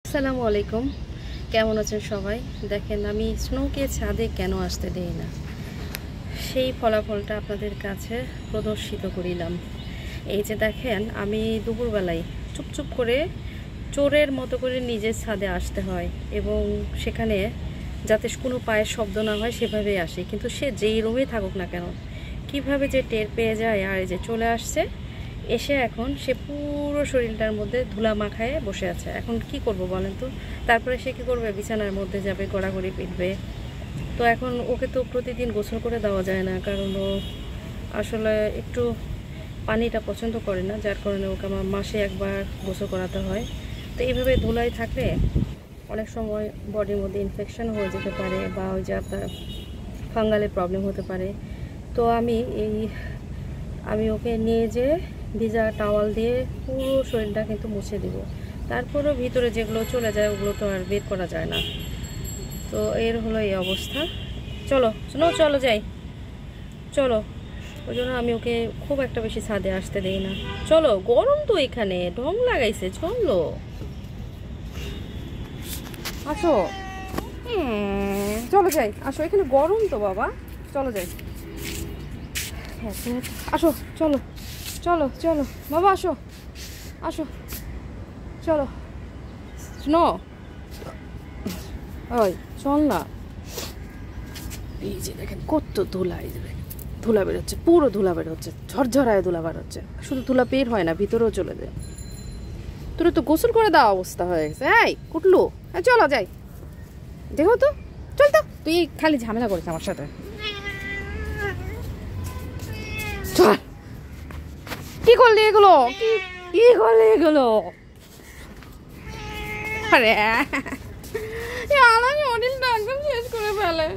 আসসালামু আলাইকুম, কেমন আছেন সবাই? দেখেন, আমি স্নোকে ছাদে কেন আসতে দেই না, সেই ফলাফলটা আপনাদের কাছে প্রদর্শিত করিলাম। এই যে দেখেন, আমি দুপুরবেলায় চুপচুপ করে চোরের মতো করে নিজের ছাদে আসতে হয় এবং সেখানে যাতে কোনো পায়ের শব্দ না হয় সেভাবেই আসি। কিন্তু সে যেই রুমে থাকুক না কেন, কিভাবে যে টের পেয়ে যায় আর এই যে চলে আসছে, এসে এখন সে পুরো শরীরটার মধ্যে ধুলা মাখায় বসে আছে। এখন কি করব বলেন তো? তারপরে সে কি করবে? বিছানার মধ্যে যাবে, গড়াগড়ি পিটবে। তো এখন ওকে তো প্রতিদিন গোসল করে দেওয়া যায় না, কারণ ও আসলে একটু পানিটা পছন্দ করে না, যার কারণে ওকে আমার মাসে একবার গোসল করাতে হয়। তো এইভাবে ধুলায় থাকলে অনেক সময় বডির মধ্যে ইনফেকশন হয়ে যেতে পারে, বা ওই যে আপনার ফাঙ্গালের প্রবলেম হতে পারে। তো আমি ওকে নিয়ে যেয়ে ভিজা টাওয়াল দিয়ে পুরো শরীরটা কিন্তু মুছে দিব। তারপরেও ভিতরে যেগুলো চলে যায় ওগুলো তো আর বের করা যায় না। তো এর হলো এই অবস্থা। চলো শোনো, চলো যাই, চলো। ওই জন্য আমি ওকে খুব একটা বেশি ছাদে আসতে দেই না। চলো, গরম তো এখানে, ঢং লাগাইছে, চলো আসো। চলো যাই, আসো, এখানে গরম তো বাবা, চলো যাই। হ্যাঁ আসো, চলো চলো চলো বাবা, আসো আসো, চলো। শোনো, ওই চল না। এই যে দেখেন কত ধুলা, এই যে দেখেন ধুলা বেরোচ্ছে, পুরো ধুলা বেরোচ্ছে, ঝরঝরায় ধুলা বেরোচ্ছে। শুধু ধুলা বের হয় না, ভিতরেও চলে যায়। তোর তো গোসল করে দেওয়া অবস্থা হয়ে গেছে। এই কুটলু, চলো যাই, দেখো তো, চল তো। তুই খালি ঝামেলা করিস আমার সাথে, চল। কি করলি এগুলো? কি করলি এগুলো? আরে আমাকে অডিলটা একদম শেষ করে ফেলে।